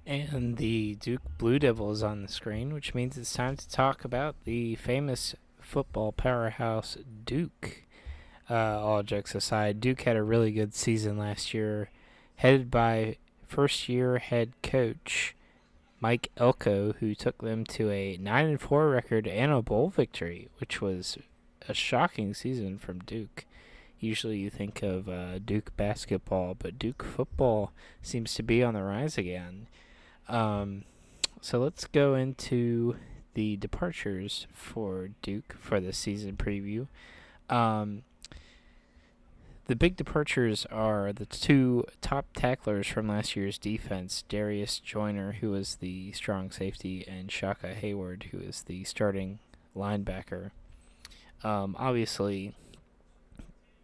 And the Duke Blue Devils on the screen, which means it's time to talk about the famous football powerhouse Duke. All jokes aside, Duke had a really good season last year, headed by first year head coach Mike Elko, who took them to a 9-4 record and a bowl victory, which was a shocking season from Duke. Usually you think of Duke basketball, but Duke football seems to be on the rise again. Um, so let's go into the departures for Duke for the season preview. Um, the big departures are the two top tacklers from last year's defense, Darius Joyner, who was the strong safety, and Shaka Hayward, who is the starting linebacker. Obviously,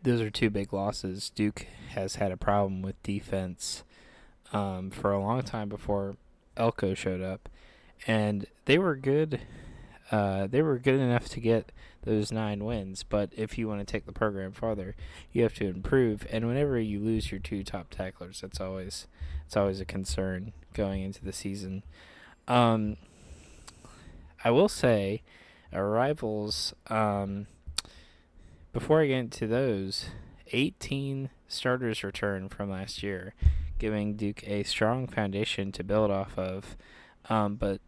those are two big losses. Duke has had a problem with defense for a long time before Elko showed up, and they were good. They were good enough to get those 9 wins, but if you want to take the program farther, you have to improve. And whenever you lose your two top tacklers, it's always a concern going into the season. Um, I will say, our rivals. Before I get into those, 18 starters return from last year, giving Duke a strong foundation to build off of. But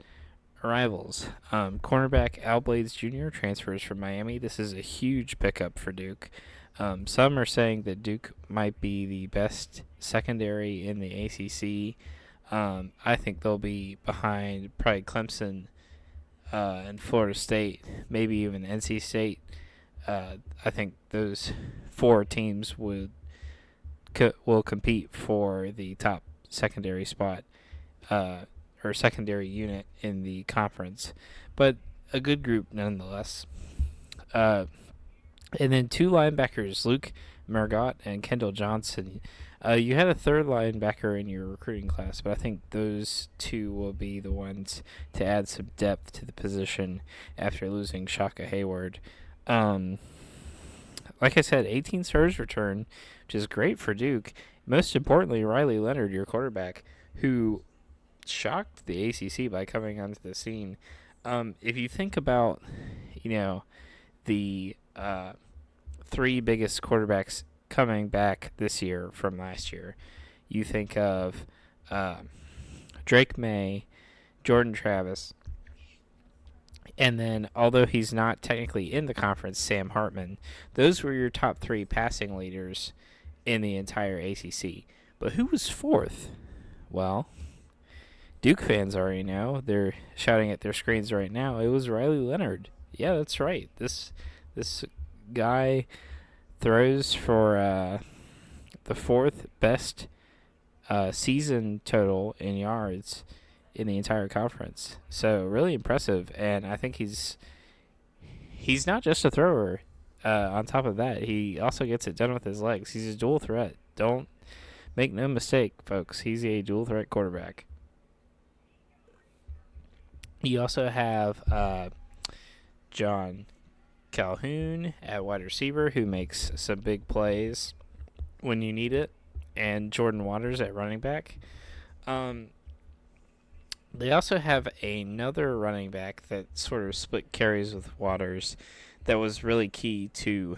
rivals. Cornerback Al Blades Jr. transfers from Miami. This is a huge pickup for Duke. Some are saying that Duke might be the best secondary in the ACC. I think they'll be behind probably Clemson and Florida State, maybe even NC State. I think those four teams will compete for the top secondary spot. Or secondary unit in the conference, but a good group nonetheless. Uh, and then two linebackers, Luke Margot and Kendall Johnson. You had a third linebacker in your recruiting class, but I think those two will be the ones to add some depth to the position after losing Shaka Hayward. Um, like I said, 18 starters return, which is great for Duke. Most importantly, Riley Leonard, your quarterback, who shocked the ACC by coming onto the scene. If you think about, you know, the three biggest quarterbacks coming back this year from last year, you think of uh, Drake May, Jordan Travis, and then, although he's not technically in the conference, Sam Hartman. Those were your top three passing leaders in the entire ACC. But who was fourth? Well, Duke fans already know. They're shouting at their screens right now. It was Riley Leonard. Yeah, that's right. This guy throws for the fourth best season total in yards in the entire conference. So really impressive, and I think he's not just a thrower. On top of that, he also gets it done with his legs. He's a dual threat. Don't make no mistake, folks. He's a dual threat quarterback. You also have John Calhoun at wide receiver, who makes some big plays when you need it, and Jordan Waters at running back. Um, they also have another running back that sort of split carries with Waters that was really key to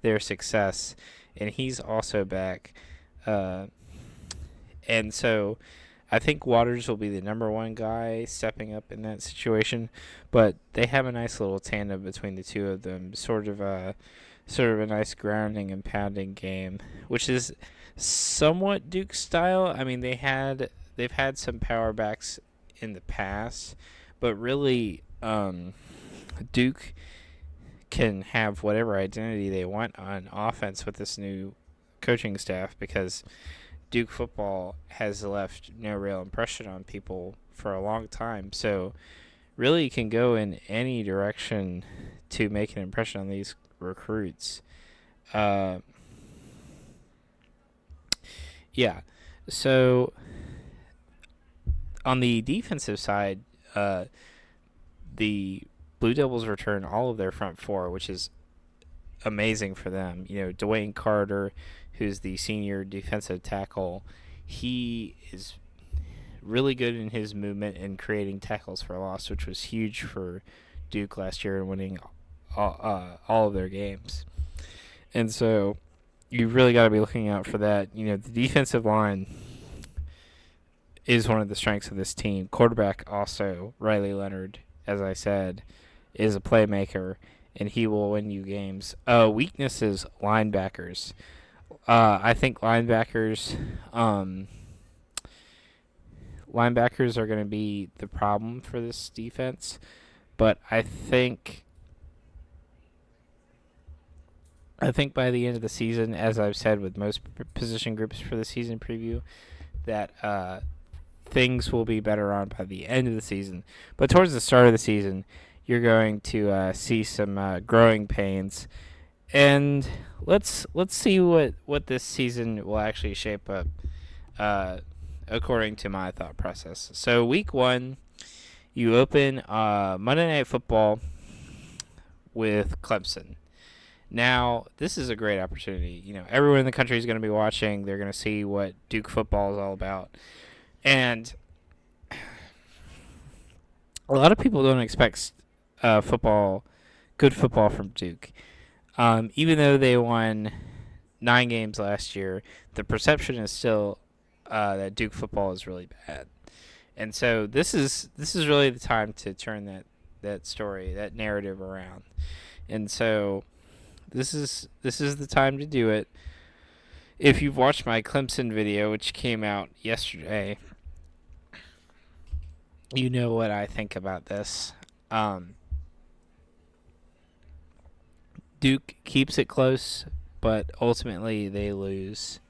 their success, and he's also back. Uh, and so I think Waters will be the number one guy stepping up in that situation, but they have a nice little tandem between the two of them, sort of a nice grounding and pounding game, which is somewhat Duke style. I mean, they've had some power backs in the past, but really, Duke can have whatever identity they want on offense with this new coaching staff, because Duke football has left no real impression on people for a long time. So really can go in any direction to make an impression on these recruits. Uh, yeah. So on the defensive side, the Blue Devils return all of their front four, which is amazing for them. You know, Dwayne Carter, who's the senior defensive tackle, he is really good in his movement and creating tackles for loss, which was huge for Duke last year and winning all of their games. And so you really got to be looking out for that. The defensive line is one of the strengths of this team. Quarterback also, Riley Leonard, as I said, is a playmaker, and he will win you games. Weaknesses, linebackers. I think linebackers are going to be the problem for this defense, but I think by the end of the season, as I've said with most position groups for the season preview, that things will be better on by the end of the season. But towards the start of the season, you're going to see some growing pains, and let's see what this season will actually shape up, according to my thought process. So week 1, you open Monday Night Football with Clemson. Now, this is a great opportunity. Everyone in the country is going to be watching. They're going to see what Duke football is all about. And a lot of people don't expect good football from Duke. Even though they won 9 games last year, the perception is still that Duke football is really bad. And so this is really the time to turn that story, that narrative around. And so this is the time to do it. If you've watched my Clemson video, which came out yesterday, you know what I think about this. Duke keeps it close, but ultimately they lose.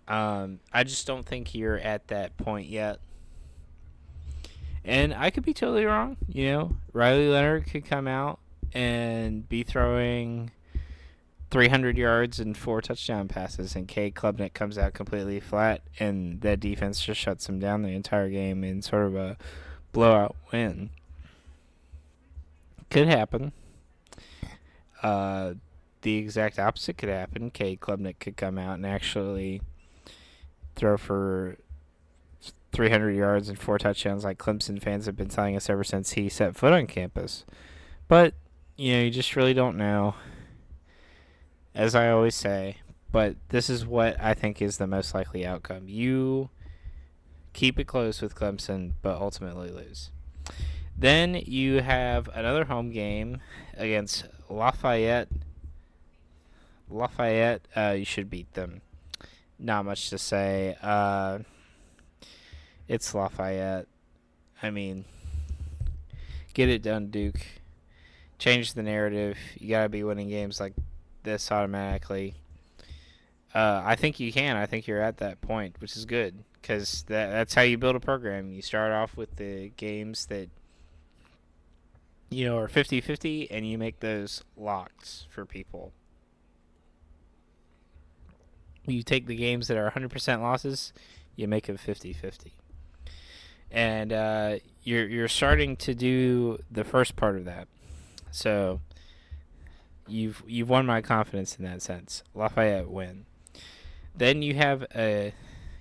I just don't think you're at that point yet. And I could be totally wrong. Riley Leonard could come out and be throwing 300 yards and 4 touchdown passes, and Cade Klubnik comes out completely flat, and that defense just shuts him down the entire game in sort of a blowout win. Could happen. The exact opposite could happen. Cade Klubnik could come out and actually throw for 300 yards and 4 touchdowns like Clemson fans have been telling us ever since he set foot on campus. But, you just really don't know, as I always say. But this is what I think is the most likely outcome. You keep it close with Clemson, but ultimately lose. Then you have another home game against Lafayette. You should beat them. Not much to say. It's Lafayette. I mean, get it done, Duke. Change the narrative. You got to be winning games like this automatically. I think you can. I think you're at that point, which is good, because that's how you build a program. You start off with the games that are 50-50, and you make those locks for people. You take the games that are 100% losses, you make them 50-50. And you're starting to do the first part of that. So you've won my confidence in that sense. Lafayette win. Then you have a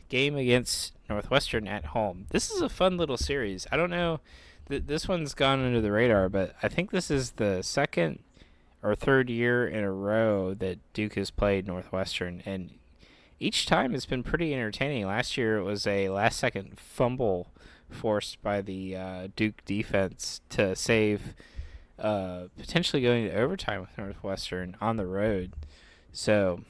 game against Northwestern at home. This is a fun little series. I don't know. This one's gone under the radar, but I think this is the second or third year in a row that Duke has played Northwestern, and each time it's been pretty entertaining. Last year it was a last-second fumble forced by the Duke defense to save potentially going to overtime with Northwestern on the road. So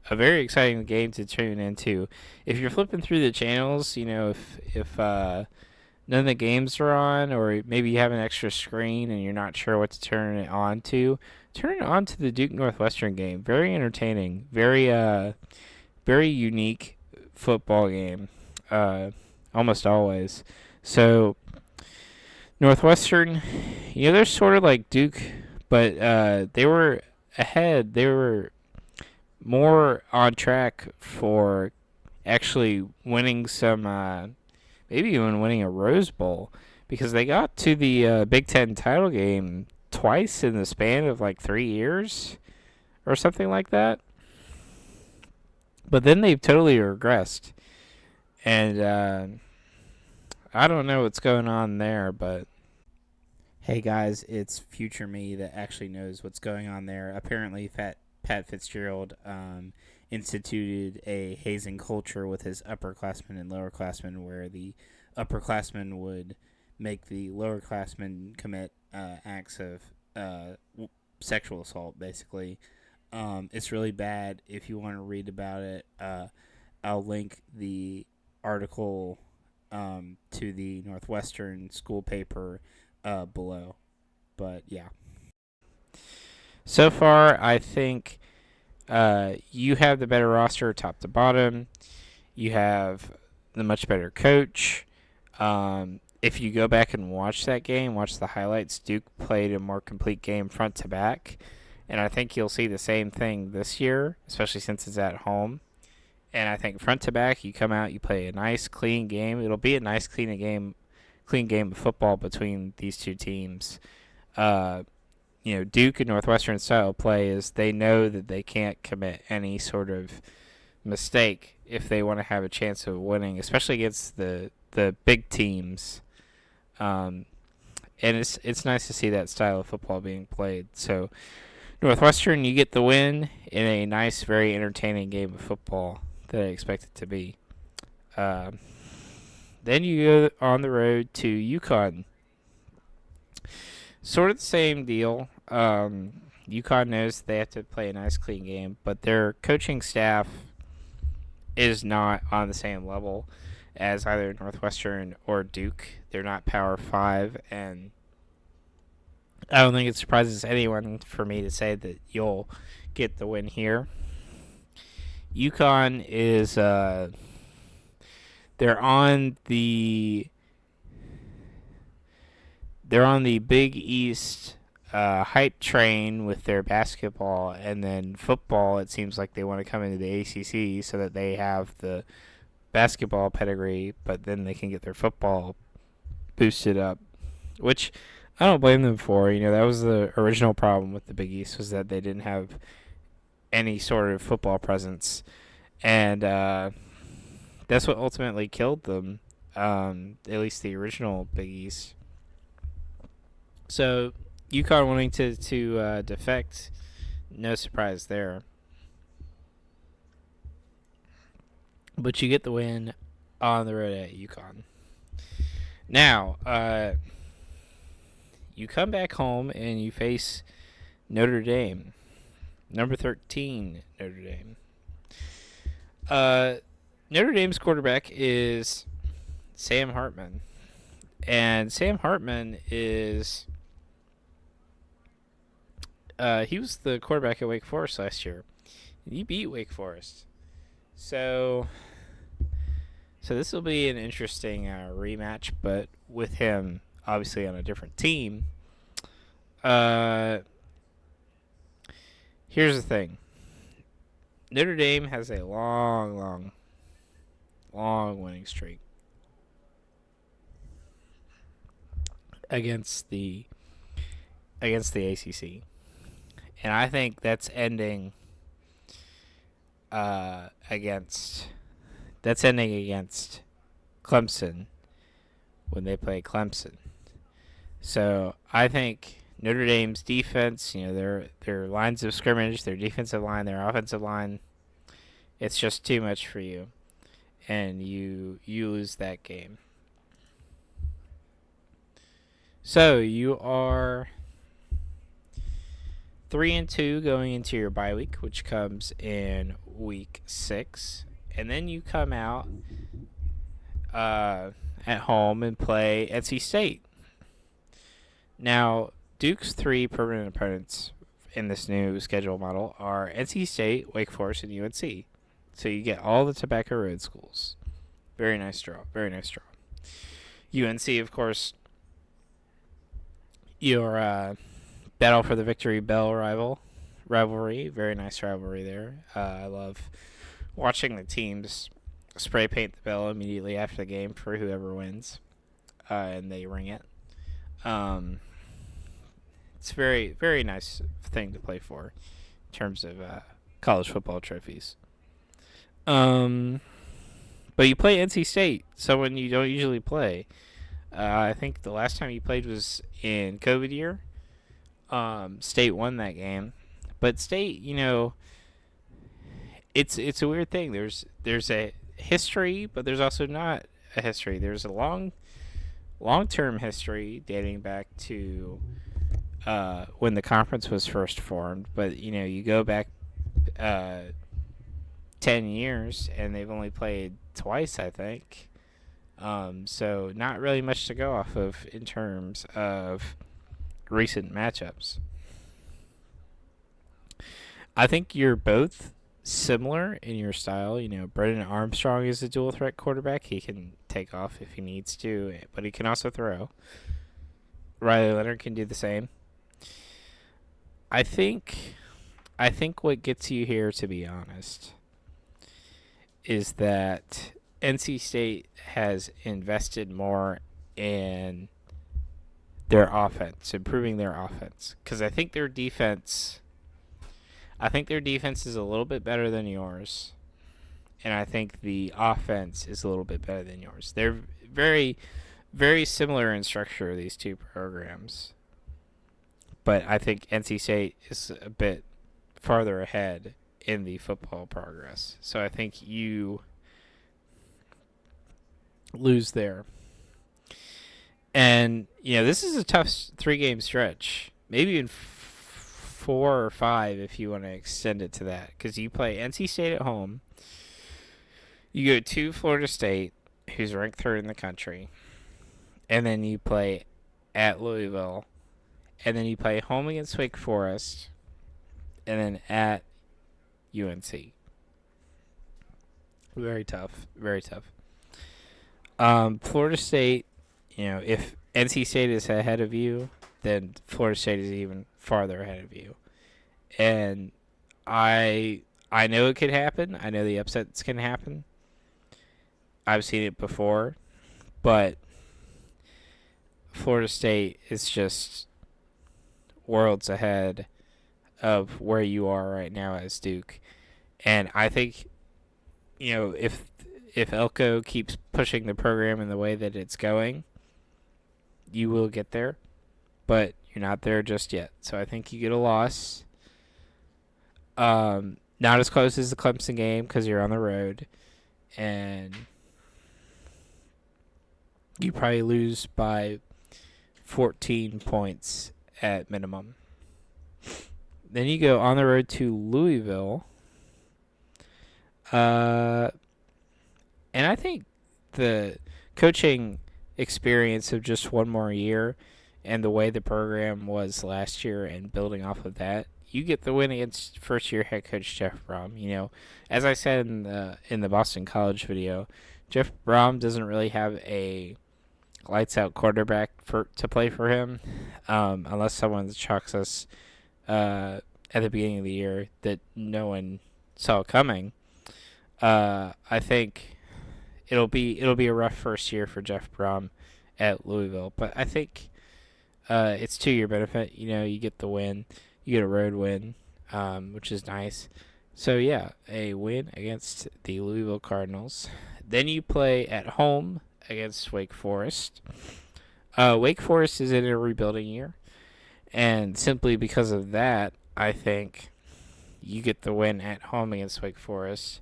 a very exciting game to tune into. If you're flipping through the channels, if none of the games are on, or maybe you have an extra screen and you're not sure what to turn it on to, turn it on to the Duke Northwestern game. Very entertaining. Very unique football game, almost always. So Northwestern, they're sort of like Duke, but they were ahead. They were more on track for actually winning some, maybe even winning a Rose Bowl, because they got to the Big Ten title game twice in the span of like 3 years or something like that. But then they've totally regressed. And I don't know what's going on there, but hey guys, it's future me that actually knows what's going on there. Apparently, Pat Fitzgerald instituted a hazing culture with his upperclassmen and lowerclassmen, where the upperclassmen would make the lowerclassmen commit acts of sexual assault, basically. It's really bad. If you want to read about it, I'll link the article to the Northwestern school paper below. But yeah. So far, I think you have the better roster top to bottom. You have the much better coach. If you go back and watch that game, watch the highlights, Duke played a more complete game front to back. And I think you'll see the same thing this year, especially since it's at home. And I think front to back, you come out, you play a nice, clean game. It'll be a nice, clean game of football between these two teams. Uh, Duke and Northwestern style play is they know that they can't commit any sort of mistake if they want to have a chance of winning, especially against the big teams. And it's nice to see that style of football being played. So Northwestern, you get the win in a nice, very entertaining game of football that I expect it to be. Then you go on the road to UConn. Sort of the same deal. UConn knows they have to play a nice, clean game, but their coaching staff is not on the same level as either Northwestern or Duke. They're not Power 5, and I don't think it surprises anyone for me to say that you'll get the win here. UConn is they're on the Big East hype train with their basketball, and then football. It seems like they want to come into the ACC so that they have the basketball pedigree, but then they can get their football boosted up, which I don't blame them for. That was the original problem with the Big East, was that they didn't have any sort of football presence, and that's what ultimately killed them. At least the original Big East. So UConn wanting to defect, no surprise there. But you get the win on the road at UConn. Now, you come back home and you face Notre Dame, number 13 Notre Dame. Notre Dame's quarterback is Sam Hartman, and Sam Hartman is he was the quarterback at Wake Forest last year. He beat Wake Forest, so this will be an interesting rematch, but with him obviously on a different team. Here's the thing. Notre Dame has a long winning streak against the ACC, and I think that's ending against Clemson when they play Clemson. So I think Notre Dame's defense, their lines of scrimmage, their defensive line, their offensive line, it's just too much for you, and you lose that game. So you are 3-2 going into your bye week, which comes in week 6, and then you come out at home and play NC State. Now, Duke's 3 permanent opponents in this new schedule model are NC State, Wake Forest, and UNC. So you get all the Tobacco Road schools. Very nice draw. UNC, of course, your battle for the Victory Bell rivalry. Very nice rivalry there. I love watching the teams spray paint the bell immediately after the game for whoever wins, and they ring it. It's a very, very nice thing to play for in terms of college football trophies. But you play NC State, someone you don't usually play. I think the last time you played was in COVID year. State won that game, but State, it's a weird thing. There's a history, but there's also not a history. There's a long term history dating back to when the conference was first formed. But you go back uh, 10 years, and they've only played twice, I think. So not really much to go off of in terms of recent matchups. I think you're both similar in your style. Brennan Armstrong is a dual threat quarterback. He can take off if he needs to, but he can also throw. Riley Leonard can do the same. I think what gets you here, to be honest, is that NC State has invested more in their offense, improving their offense, because I think their defense is a little bit better than yours, and I think the offense is a little bit better than yours. They're very, very similar in structure, these two programs, but I think NC State is a bit farther ahead in the football progress. So I think you lose there. And, this is a tough 3-game stretch. Maybe even 4 or 5 if you want to extend it to that. Because you play NC State at home. You go to Florida State, who's ranked 3rd in the country. And then you play at Louisville. And then you play home against Wake Forest. And then at UNC. Very tough. Very tough. Florida State, if NC State is ahead of you, then Florida State is even farther ahead of you. And I know it could happen. I know the upsets can happen. I've seen it before. But Florida State is just worlds ahead of where you are right now as Duke. And I think, if Elko keeps pushing the program in the way that it's going, you will get there. But you're not there just yet. So I think you get a loss. Not as close as the Clemson game because you're on the road. And you probably lose by 14 points at minimum. Then you go on the road to Louisville. And I think the coaching experience of just one more year and the way the program was last year and building off of that, you get the win against first-year head coach Jeff Brom. As I said in the Boston College video, Jeff Brom doesn't really have a lights-out quarterback to play for him, unless someone chalks us at the beginning of the year that no one saw coming. I think it'll be a rough first year for Jeff Brom at Louisville, but I think it's to your benefit. You get the win, you get a road win, which is nice. So yeah, a win against the Louisville Cardinals. Then you play at home against Wake Forest. Wake Forest is in a rebuilding year, and simply because of that, I think you get the win at home against Wake Forest.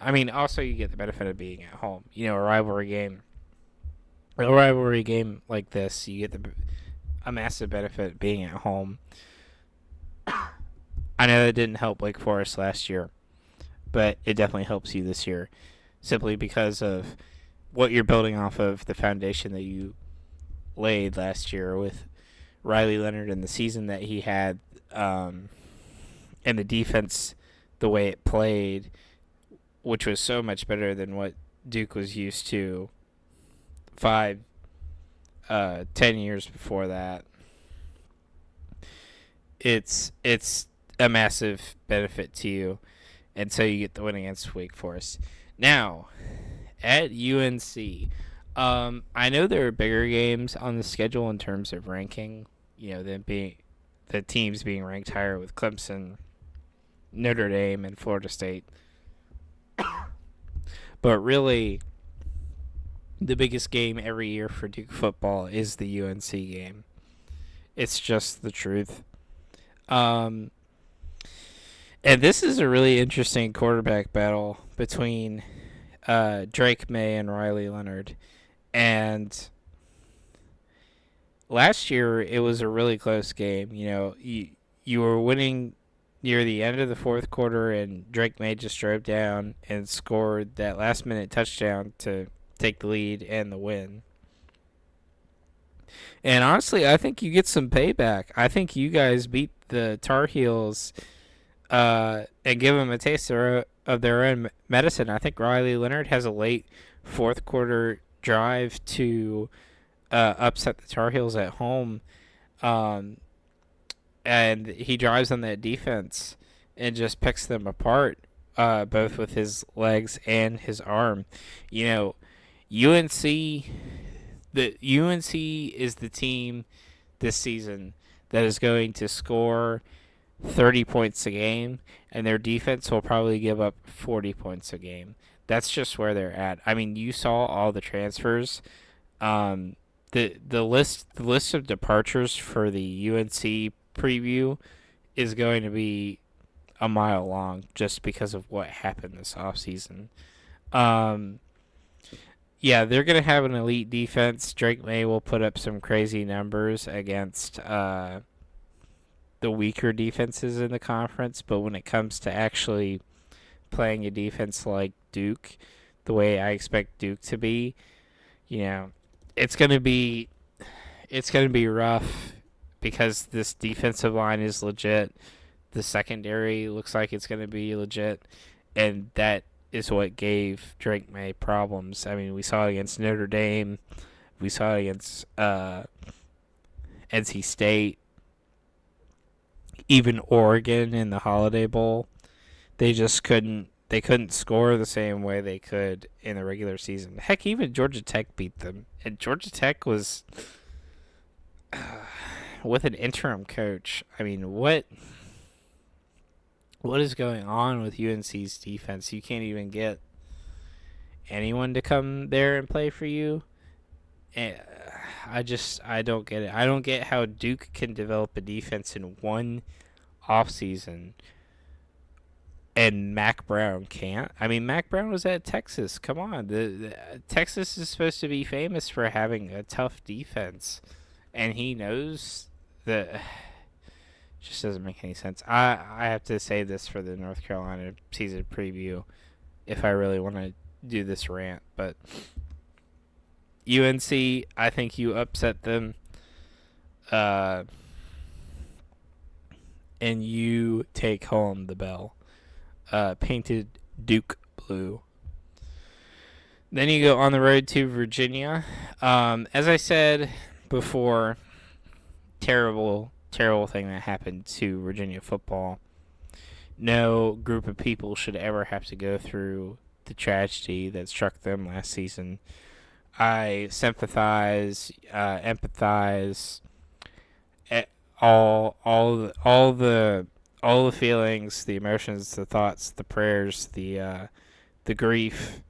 I mean, also you get the benefit of being at home. A rivalry game like this, you get a massive benefit being at home. I know that didn't help Wake Forest last year, but it definitely helps you this year, simply because of what you're building off of, the foundation that you laid last year with Riley Leonard and the season that he had, and the defense, the way it played, which was so much better than what Duke was used to 10 years before that. It's a massive benefit to you, and so you get the win against Wake Forest. Now, at UNC, I know there are bigger games on the schedule in terms of ranking, than being the teams being ranked higher with Clemson, Notre Dame, and Florida State. But really, the biggest game every year for Duke football is the UNC game. It's just the truth. Um, and this is a really interesting quarterback battle between Drake May and Riley Leonard. And last year, it was a really close game. You were winning near the end of the fourth quarter, and Drake May just drove down and scored that last minute touchdown to take the lead and the win. And honestly, I think you get some payback. I think you guys beat the Tar Heels and give them a taste of their own medicine. I think Riley Leonard has a late fourth quarter drive to upset the Tar Heels at home. Um, and he drives on that defense and just picks them apart, both with his legs and his arm. You know, UNC, the UNC is the team this season that is going to score 30 points a game, and their defense will probably give up 40 points a game. That's just where they're at. I mean, you saw all the transfers. Um, the list of departures for the UNC preview is going to be a mile long just because of what happened this offseason. Um, yeah, they're going to have an elite defense. Drake May will put up some crazy numbers against the weaker defenses in the conference, but when it comes to actually playing a defense like Duke, the way I expect Duke to be, you know, it's going to be rough because this defensive line is legit. The secondary looks like it's going to be legit, and that is what gave Drake May problems. I mean, we saw it against Notre Dame, we saw it against NC State, even Oregon in the Holiday Bowl. They just couldn't. They couldn't score the same way they could in the regular season. Heck, even Georgia Tech beat them, and Georgia Tech was with an interim coach. I mean, what is going on with UNC's defense? You can't even get anyone to come there and play for you. And I don't get it. I don't get how Duke can develop a defense in one offseason and Mac Brown can't. I mean, Mac Brown was at Texas. Come on, Texas is supposed to be famous for having a tough defense, and he knows that. Just doesn't make any sense. I have to say this for the North Carolina season preview, if I really want to do this rant. But UNC, I think you upset them, and you take home the bell. Painted Duke blue. Then you go on the road to Virginia. As I said before, terrible thing that happened to Virginia football. No group of people should ever have to go through the tragedy that struck them last season. I sympathize, empathize, all the feelings, the emotions, the thoughts, the prayers, the grief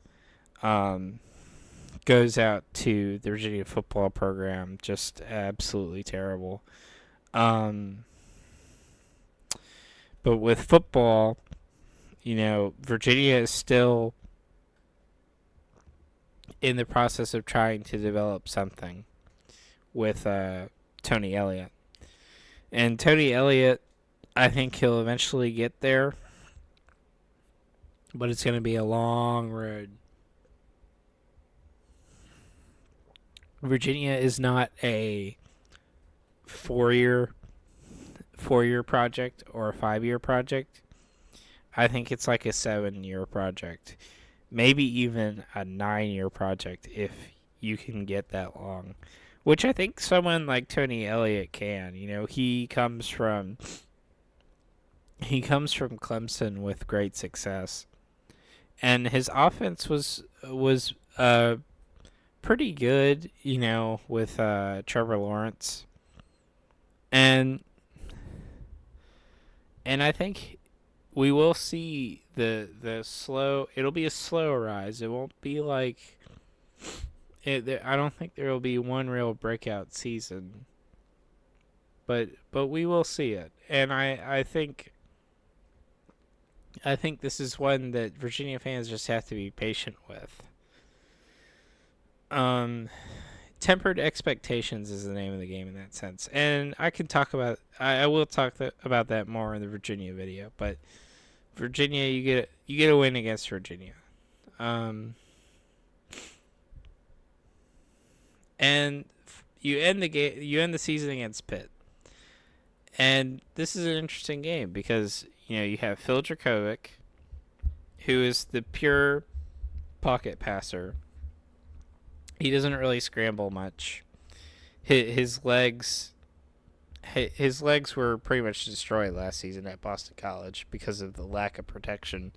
goes out to the Virginia football program. Just absolutely terrible. But with football, Virginia is still in the process of trying to develop something with Tony Elliott. And Tony Elliott, I think he'll eventually get there, but it's going to be a long road. Virginia is not a four-year project or a 5-year project. I think it's like a 7-year project, maybe even a 9-year project if you can get that long, which I think someone like Tony Elliott can. He comes from Clemson with great success, and his offense was pretty good, with Trevor Lawrence. And I think we will see the slow. It'll be a slow rise. It won't be like I don't think there will be one real breakout season, but we will see it, and I think this is one that Virginia fans just have to be patient with. Um, Tempered expectations is the name of the game in that sense, and I can talk about I will talk about that more in the Virginia video. But Virginia, you get a win against Virginia, um, and you end the game, you end the season against Pitt, and this is an interesting game because you have Phil Dracovic, who is the pure pocket passer. He doesn't really scramble much. His legs his legs were pretty much destroyed last season at Boston College because of the lack of protection.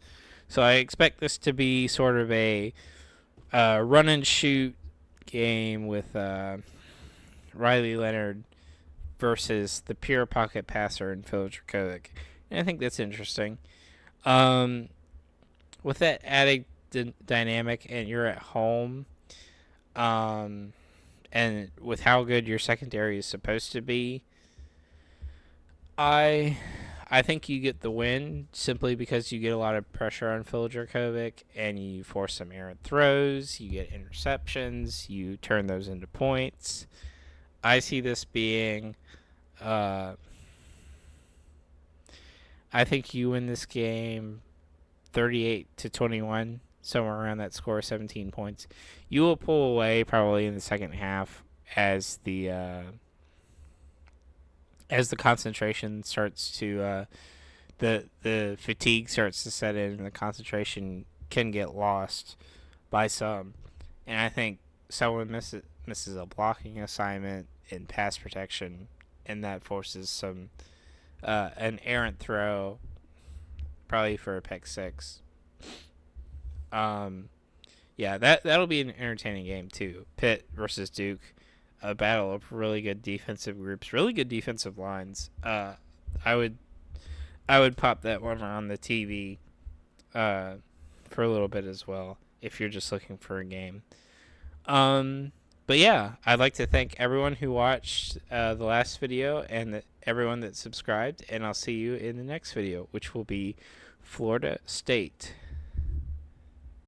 So I expect this to be sort of a run and shoot game with Riley Leonard versus the pure pocket passer in Phil Dracovic. And I think that's interesting. With that added dynamic, and you're at home, and with how good your secondary is supposed to be, I think you get the win simply because you get a lot of pressure on Phil Dracovic and you force some errant throws, you get interceptions, you turn those into points. I see this being I think you win this game 38-21, somewhere around that score, 17 points. You will pull away probably in the second half as the concentration starts to the fatigue starts to set in and the concentration can get lost by some. And I think someone misses a blocking assignment in pass protection, and that forces some an errant throw, probably for a pick six. Yeah, that'll be an entertaining game too. Pitt versus Duke, a battle of really good defensive groups, really good defensive lines. I would pop that one on the TV for a little bit as well if you're just looking for a game. But yeah, I'd like to thank everyone who watched the last video and everyone that subscribed, and I'll see you in the next video, which will be Florida State